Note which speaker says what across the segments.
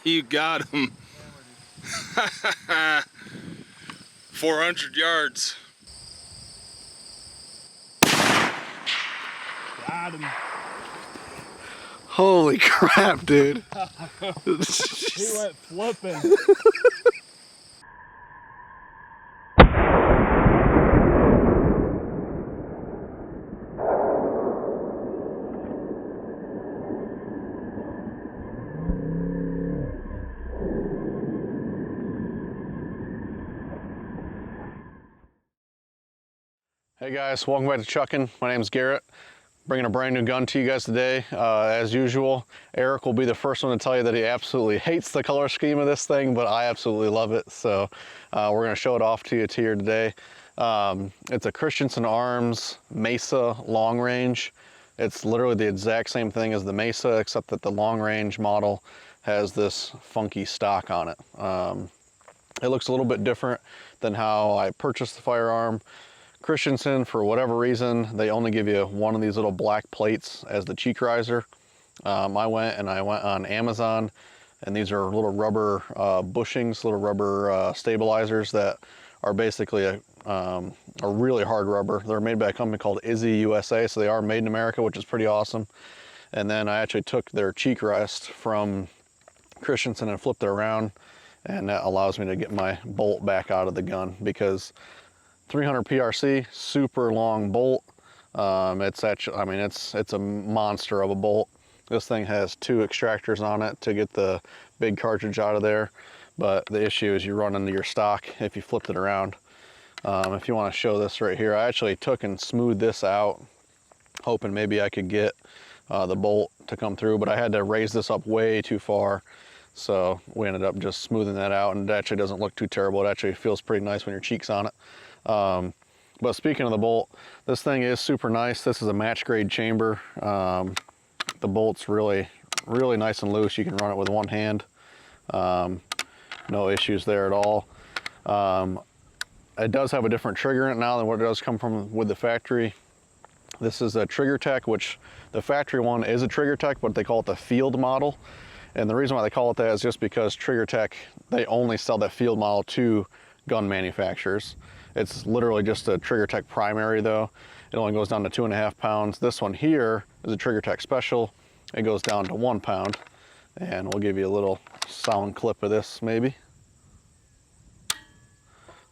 Speaker 1: You got him. 400 yards.
Speaker 2: Got him.
Speaker 3: Holy crap, dude.
Speaker 2: He went flipping.
Speaker 3: Hey guys, welcome back to Chucking. My name's Garrett. Bringing a brand new gun to you guys today. As usual, Eric will be the first one to tell you that he absolutely hates the color scheme of this thing, but I absolutely love it. So we're gonna show it off to you here today. It's a Christensen Arms Mesa long range. It's literally the exact same thing as the Mesa, except that the long range model has this funky stock on it. It looks a little bit different than how I purchased the firearm. Christensen, for whatever reason, they only give you one of these little black plates as the cheek riser. I went on Amazon, and these are little rubber bushings, little rubber stabilizers that are basically a really hard rubber. They're made by a company called Izzy USA, so they are made in America, which is pretty awesome. And then I actually took their cheek rest from Christensen and flipped it around, and that allows me to get my bolt back out of the gun, because 300 PRC, super long bolt. It's actually, I mean, it's a monster of a bolt. This thing has 2 extractors on it to get the big cartridge out of there. But the issue is you run into your stock if you flipped it around. If you want to show this right here, I actually took and smoothed this out, hoping maybe I could get the bolt to come through, but I had to raise this up way too far. So we ended up just smoothing that out, and it actually doesn't look too terrible. It actually feels pretty nice when your cheek's on it. But speaking of the bolt, this thing is super nice. This is a match grade chamber. The bolt's really nice and loose. You can run it with one hand. No issues there at all. It does have a different trigger in it now than what it does come from with the factory. This is a Trigger Tech, which the factory one is a Trigger Tech, but they call it the field model. And the reason why they call it that is just because Trigger Tech, they only sell that field model to gun manufacturers. It's literally just a Trigger Tech primary though. It only goes down to 2.5 pounds. This one here is a Trigger Tech Special. It goes down to 1 pound. And we'll give you a little sound clip of this maybe.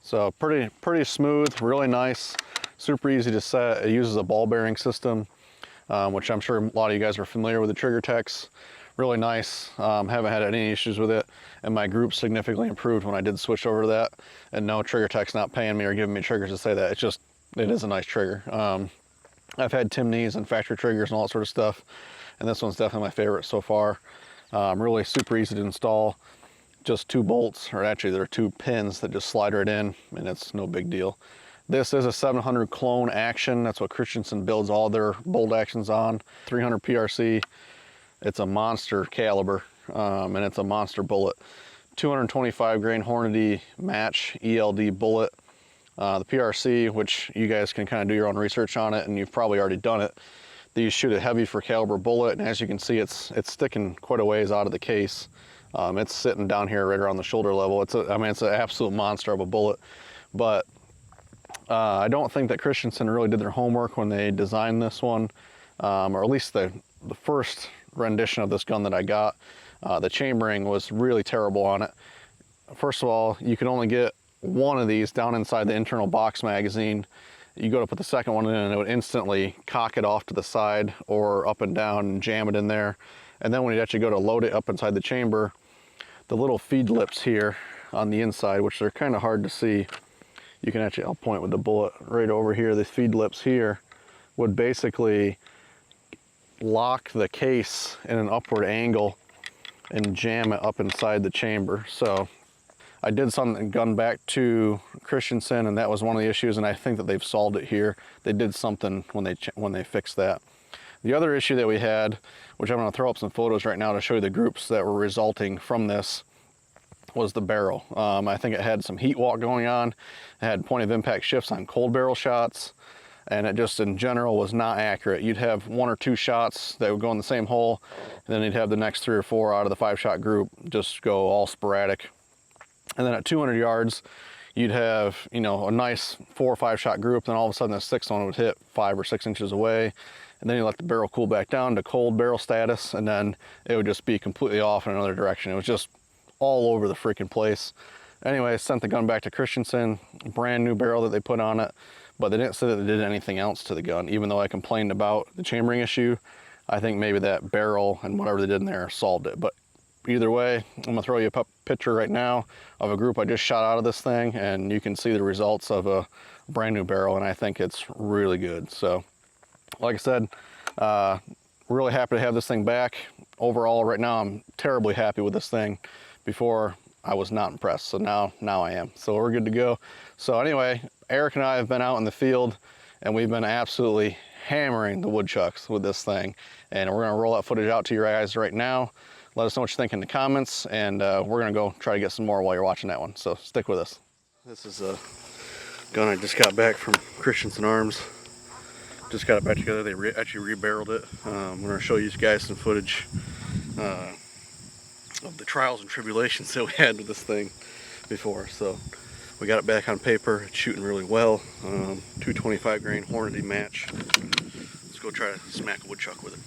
Speaker 3: So pretty smooth, really nice, super easy to set. It uses a ball bearing system, which I'm sure a lot of you guys are familiar with the Trigger Techs. Really nice, haven't had any issues with it, and my group significantly improved when I did switch over to that. And no, Trigger Tech's not paying me or giving me triggers to say that. It's just, it is a nice trigger. I've had Timneys and factory triggers and all that sort of stuff, and this one's definitely my favorite so far. Really super easy to install. Just 2 bolts, or actually there are 2 pins that just slide right in, and it's no big deal. This is a 700 clone action. That's what Christensen builds all their bolt actions on. 300 PRC. It's a monster caliber, and it's a monster bullet. 225 grain Hornady match ELD bullet. The PRC, which you guys can kind of do your own research on it, and you've probably already done it. These shoot a heavy for caliber bullet, and as you can see, it's sticking quite a ways out of the case. It's sitting down here right around the shoulder level. It's an absolute monster of a bullet. But I don't think that Christensen really did their homework when they designed this one, or at least the first rendition of this gun that I got. The chambering was really terrible on it. First of all, you can only get one of these down inside the internal box magazine. You go to put the second one in and it would instantly cock it off to the side or up and down and jam it in there. And then when you actually go to load it up inside the chamber, the little feed lips here on the inside, which are kind of hard to see, you can actually, I'll point with the bullet right over here, the feed lips here would basically lock the case in an upward angle and jam it up inside the chamber. So I did something, gun back to Christensen, and that was one of the issues, and I think that they've solved it here. They did something when they fixed that. The other issue that we had, which I'm going to throw up some photos right now to show you the groups that were resulting from this, was the barrel. I think it had some heat walk going on. It had point of impact shifts on cold barrel shots, and it just in general was not accurate. You'd have 1 or 2 shots that would go in the same hole, and then you'd have the next 3 or 4 out of the 5-shot group just go all sporadic. And then at 200 yards, you'd have, you know, a nice 4 or 5 shot group, then all of a sudden the 6th one would hit 5 or 6 inches away, and then you let the barrel cool back down to cold barrel status, and then it would just be completely off in another direction. It was just all over the freaking place. Anyway, I sent the gun back to Christensen, brand new barrel that they put on it, but they didn't say that they did anything else to the gun. Even though I complained about the chambering issue, I think maybe that barrel and whatever they did in there solved it. But either way, I'm gonna throw you a picture right now of a group I just shot out of this thing, and you can see the results of a brand new barrel, and I think it's really good. So like I said, really happy to have this thing back. Overall, right now, I'm terribly happy with this thing. Before, I was not impressed, so now I am. So we're good to go. So anyway, Eric and I have been out in the field, and we've been absolutely hammering the woodchucks with this thing. And we're gonna roll that footage out to you guys right now. Let us know what you think in the comments, and we're gonna go try to get some more while you're watching that one. So stick with us. This is a gun I just got back from Christensen Arms. Just got it back together. They actually re-barreled it. I'm gonna show you guys some footage of the trials and tribulations that we had with this thing before. So we got it back on paper. It's shooting really well. 225 grain Hornady match. Let's go try to smack a woodchuck with it.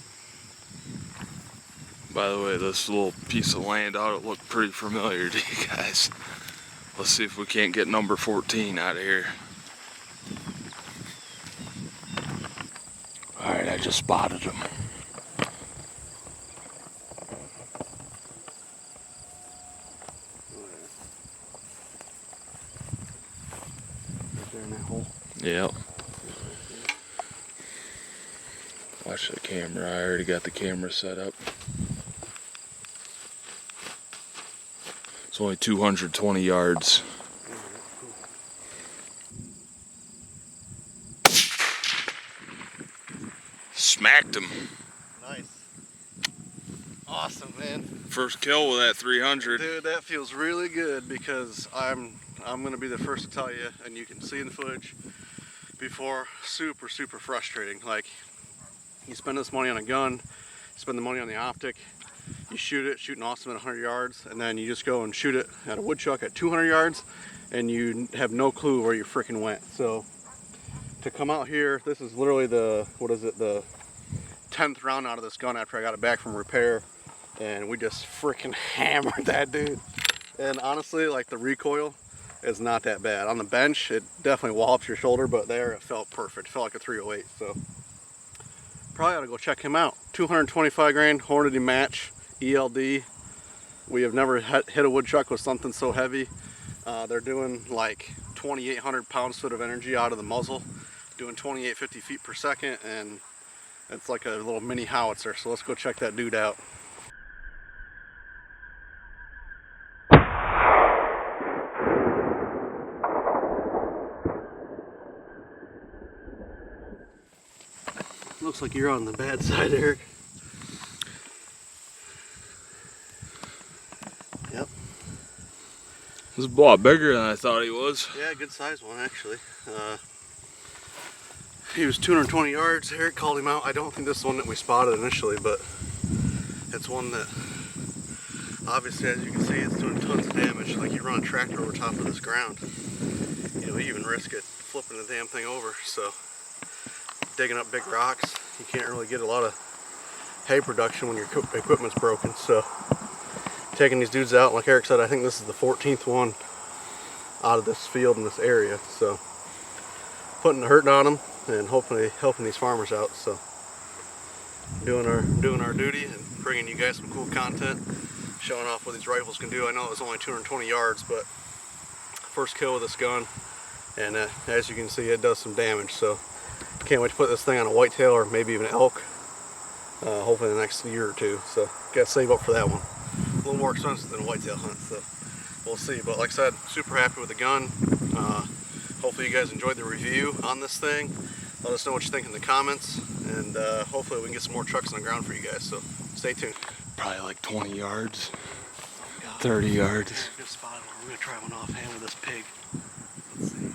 Speaker 1: By the way, this little piece of land out, it looked pretty familiar to you guys. Let's see if we can't get number 14 out of here. Alright, I just spotted him.
Speaker 3: Right there in that hole.
Speaker 1: Yep. Watch the camera. I already got the camera set up. It's only 220 yards. Smacked him.
Speaker 3: Nice. Awesome, man.
Speaker 1: First kill with that 300.
Speaker 3: Dude, that feels really good, because I'm gonna be the first to tell you, and you can see in the footage before, super frustrating. Like, you spend this money on a gun, you spend the money on the optic, you shoot it, shooting awesome at 100 yards, and then you just go and shoot it at a woodchuck at 200 yards, and you have no clue where you freaking went. So to come out here, this is literally the, the 10th round out of this gun after I got it back from repair, and we just freaking hammered that dude. And honestly, like, the recoil is not that bad. On the bench, it definitely wallops your shoulder, but there it felt perfect. It felt like a 308, so probably ought to go check him out. 225 grain Hornady match ELD. We have never hit a woodchuck with something so heavy. They're doing like 2,800 pounds-foot of energy out of the muzzle, doing 2850 feet per second, and it's like a little mini howitzer. So let's go check that dude out. Looks like you're on the bad side, Eric. Yep.
Speaker 1: This is a lot bigger than I thought he was.
Speaker 3: Yeah, good size one, actually. He was 220 yards. Eric called him out. I don't think this is one that we spotted initially, but it's one that, obviously, as you can see, it's doing tons of damage. Like, you run a tractor over top of this ground, you know, you even risk it flipping the damn thing over. So digging up big rocks, you can't really get a lot of hay production when your equipment's broken. So taking these dudes out, like Eric said, I think this is the 14th one out of this field in this area. So putting the hurting on them and hopefully helping these farmers out. So doing our duty and bringing you guys some cool content, showing off what these rifles can do. I know it was only 220 yards, but first kill with this gun, and as you can see, it does some damage. So can't wait to put this thing on a whitetail or maybe even elk, hopefully in the next year or two. So gotta save up for that one. A little more expensive than a whitetail hunt, so we'll see. But like I said, super happy with the gun. Hopefully you guys enjoyed the review on this thing. Let us know what you think in the comments, and hopefully we can get some more trucks on the ground for you guys. So stay tuned.
Speaker 1: Probably like 20 yards, 30 yards.
Speaker 3: Good spot. We're gonna try one offhand with this pig. Let's see here.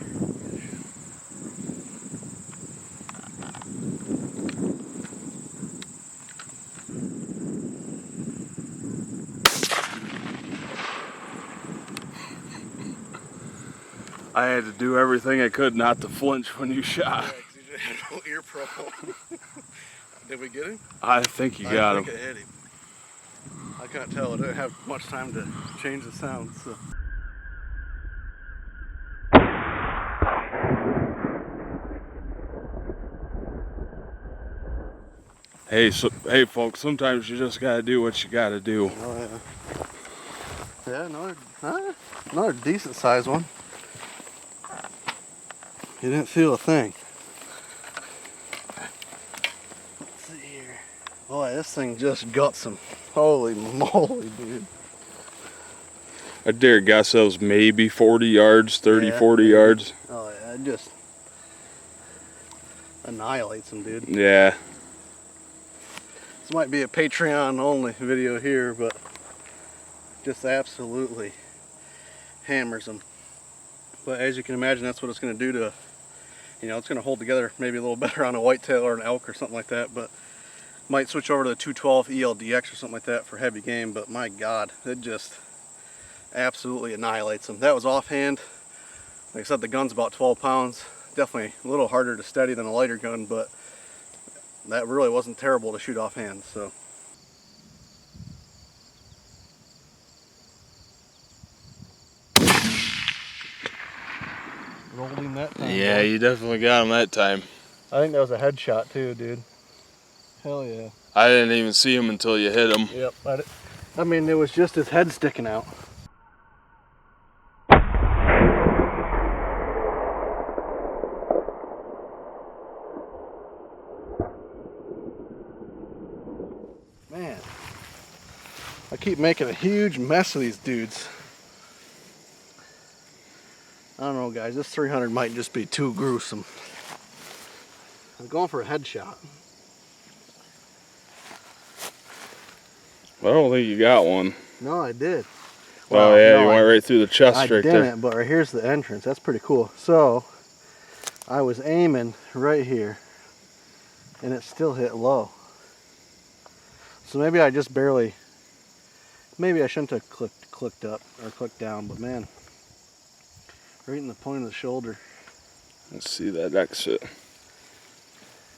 Speaker 1: I had to do everything I could not to flinch when you shot.
Speaker 3: Yeah, 'cause you had no ear pro. Did we get him?
Speaker 1: I think you got him.
Speaker 3: I hit him. I couldn't tell. I didn't have much time to change the sound. So.
Speaker 1: Hey, hey, folks. Sometimes you just gotta do what you gotta do.
Speaker 3: Oh yeah. Yeah, another decent sized one. You didn't feel a thing. Let's see here. Boy, this thing just got some. Holy moly, dude.
Speaker 1: I dare guess that was maybe 40 yards, 30,
Speaker 3: Yeah,
Speaker 1: 40
Speaker 3: maybe.
Speaker 1: yards.
Speaker 3: Oh yeah, it just annihilates them, dude.
Speaker 1: Yeah.
Speaker 3: This might be a Patreon only video here, but just absolutely hammers them. But as you can imagine, that's what it's going to do to, you know, it's going to hold together maybe a little better on a whitetail or an elk or something like that. But might switch over to the 212 ELDX or something like that for heavy game. But my God, it just absolutely annihilates them. That was offhand. Like I said, the gun's about 12 pounds. Definitely a little harder to steady than a lighter gun, but that really wasn't terrible to shoot offhand. So. Rolled him that time.
Speaker 1: Yeah, you definitely got him that time.
Speaker 3: I think that was a headshot too, dude. Hell yeah.
Speaker 1: I didn't even see him until you hit him.
Speaker 3: Yep. I mean, it was just his head sticking out. Man, I keep making a huge mess of these dudes. I don't know, guys. This 300 might just be too gruesome. I'm going for a headshot.
Speaker 1: I don't think you got one.
Speaker 3: No, I did.
Speaker 1: Well,
Speaker 3: Well,
Speaker 1: yeah,
Speaker 3: no,
Speaker 1: you went right through the chest
Speaker 3: I
Speaker 1: right
Speaker 3: didn't,
Speaker 1: there.
Speaker 3: but here's the entrance. That's pretty cool. So, I was aiming right here, and it still hit low. So maybe I just barely, maybe I shouldn't have clicked up or clicked down, but man, right in the point of the shoulder.
Speaker 1: Let's see that exit.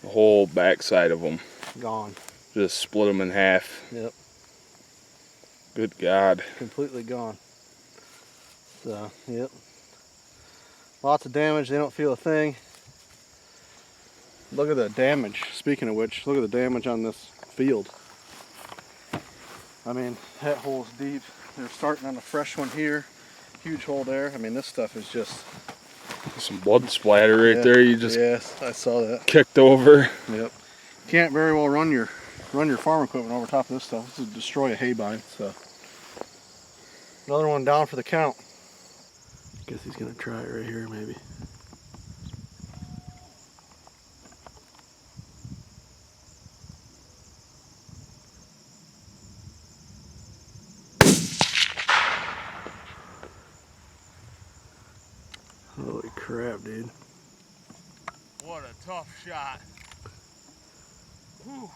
Speaker 1: The whole backside of them.
Speaker 3: Gone.
Speaker 1: Just split them in half.
Speaker 3: Yep.
Speaker 1: Good God.
Speaker 3: Completely gone. So, yep. Lots of damage. They don't feel a thing. Look at the damage. Speaking of which, look at the damage on this field. I mean, that hole's deep. They're starting on a fresh one here. Huge hole there. I mean, this stuff is just...
Speaker 1: Some blood splatter right there. You just
Speaker 3: Yes, I saw that.
Speaker 1: kicked over.
Speaker 3: Yep. Can't very well run your farm equipment over top of this stuff. This would destroy a hay bind. So another one down for the count. Guess he's gonna try it right here, maybe. Holy crap, dude.
Speaker 1: What a tough shot. Whew.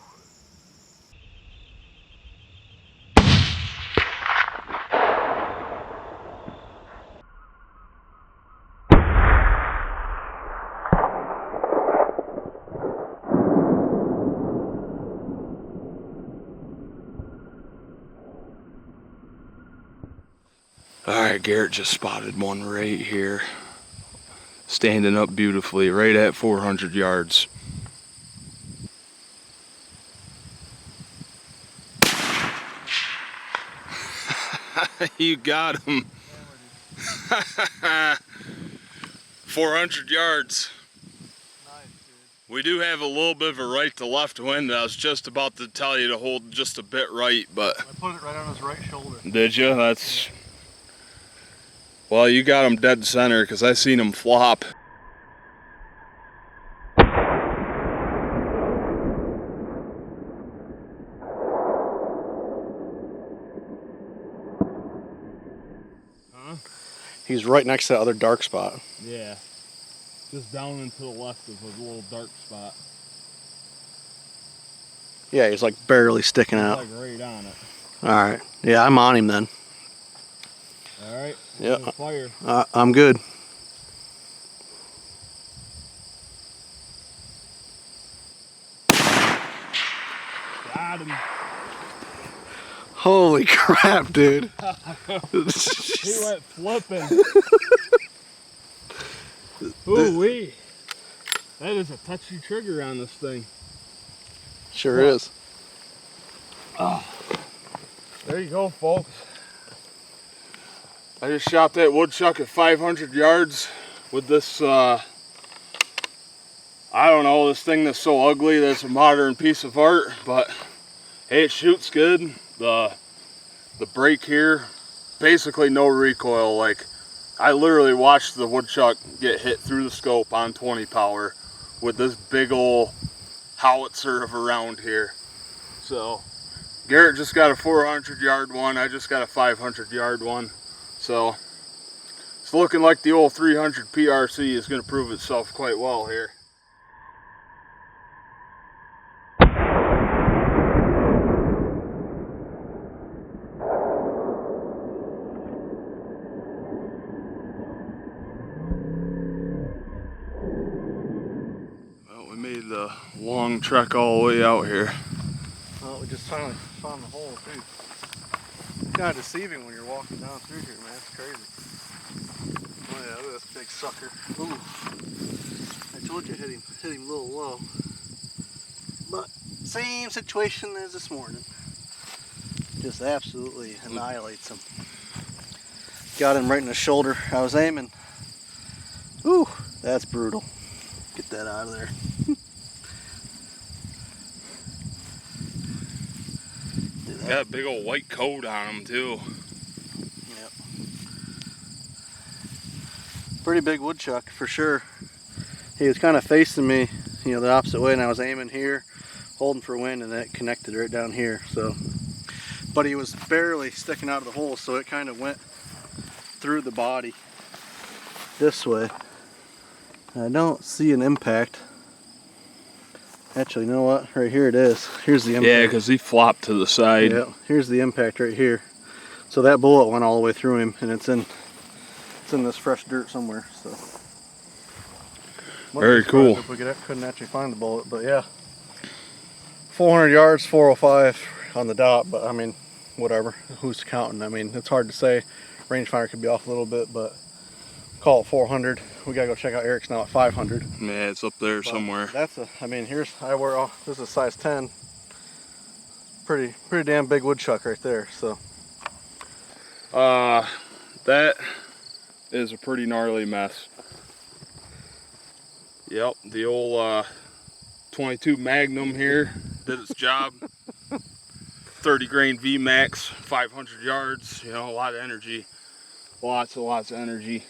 Speaker 1: Alright, Garrett just spotted one right here. Standing up beautifully, right at 400 yards. You got him. 400 yards.
Speaker 2: Nice, dude.
Speaker 1: We do have a little bit of a right to left wind. I was just about to tell you to hold just a bit right, but...
Speaker 3: I put it right on his right shoulder.
Speaker 1: Did you? That's... Well, you got him dead center because I seen him flop.
Speaker 2: Huh?
Speaker 3: He's right next to that other dark spot.
Speaker 2: Yeah. Just down and to the left of a little dark spot.
Speaker 3: Yeah, he's like barely sticking out.
Speaker 2: Like right on it.
Speaker 3: Alright. Yeah, I'm on him then.
Speaker 2: Alright.
Speaker 3: Yeah.
Speaker 2: Fire.
Speaker 3: I'm good.
Speaker 2: and
Speaker 3: Holy crap, dude.
Speaker 2: he went flipping. Ooh-wee. That is a touchy trigger on this thing.
Speaker 3: Sure is.
Speaker 2: Oh, there you go, folks.
Speaker 1: I just shot that woodchuck at 500 yards with this, I don't know, this thing that's so ugly that's a modern piece of art, but hey, it shoots good. The brake here, basically no recoil. Like, I literally watched the woodchuck get hit through the scope on 20 power with this big ol' howitzer of a round here. So Garrett just got a 400 yard one, I just got a 500 yard one. So it's looking like the old 300 PRC is going to prove itself quite well here. Well, we made the long trek all the way out here.
Speaker 3: Well, we just finally found the hole, too. It's kind of deceiving when you're walking down through here, man. It's crazy. Oh yeah, look at this big sucker. Ooh. I told you hit him a little low. But same situation as this morning. Just absolutely annihilates him. Got him right in the shoulder. I was aiming. Ooh, that's brutal. Get that out of there.
Speaker 1: Got a big old white coat on him too.
Speaker 3: Yep. Pretty big woodchuck for sure. He was kind of facing me, you know, the opposite way, and I was aiming here, holding for wind, and that connected right down here. So, but he was barely sticking out of the hole, so it kind of went through the body this way. I don't see an impact. Actually, you know what? Right here it is. Here's the impact.
Speaker 1: Yeah, because he flopped to the side.
Speaker 3: Yeah, here's the impact right here. So that bullet went all the way through him, and it's in this fresh dirt somewhere. So
Speaker 1: very cool.
Speaker 3: If we couldn't actually find the bullet, but yeah, 400 yards, 405 on the dot. But I mean, whatever. Who's counting? I mean, it's hard to say. Rangefinder could be off a little bit, but call it 400. We gotta go check out Eric's now at 500.
Speaker 1: Yeah, it's up there somewhere.
Speaker 3: That's I mean, this is a size 10. Pretty damn big woodchuck right there. So
Speaker 1: that is a pretty gnarly mess. Yep, the old 22 Magnum here did its job. 30 grain VMAX, 500 yards, you know, a lot of energy. Lots of energy.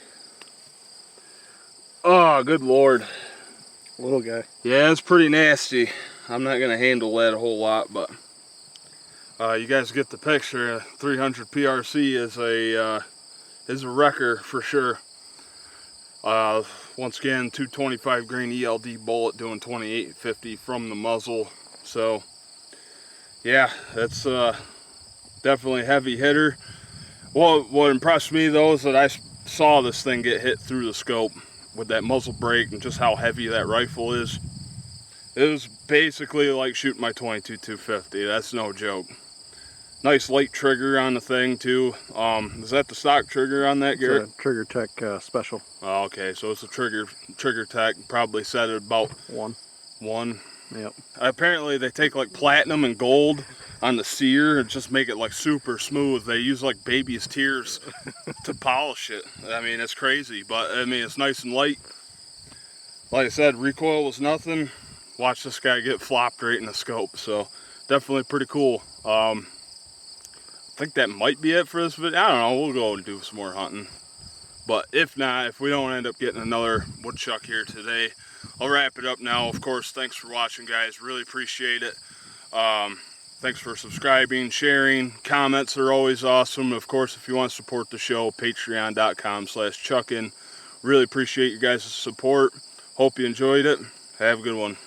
Speaker 1: Oh, good Lord.
Speaker 3: little guy.
Speaker 1: Yeah, it's pretty nasty. I'm not gonna handle that a whole lot, but you guys get the picture. 300 PRC is a wrecker for sure. Once again, 225 grain ELD bullet doing 2850 from the muzzle. So yeah, that's definitely a heavy hitter. Well, what impressed me though is that I saw this thing get hit through the scope with that muzzle brake and just how heavy that rifle is. It was basically like shooting my 22-250. That's no joke. Nice light trigger on the thing too. Is that the stock trigger on that, Garrett?
Speaker 3: It's a Trigger Tech special.
Speaker 1: Oh, okay, so it's a Trigger Tech. Probably set at about one.
Speaker 3: Yep.
Speaker 1: Apparently they take like platinum and gold on the sear and just make it like super smooth. They use like baby's tears to polish it. I mean, it's crazy, but I mean, it's nice and light. Like I said, recoil was nothing. Watch this guy get flopped right in the scope. So definitely pretty cool. I think that might be it for this video. I don't know, we'll go and do some more hunting. But if not, if we don't end up getting another woodchuck here today, I'll wrap it up now. Of course, thanks for watching, guys. Really appreciate it. Thanks for subscribing, sharing. Comments are always awesome. Of course, if you want to support the show, patreon.com/chuckin. Really appreciate you guys' support. Hope you enjoyed it. Have a good one.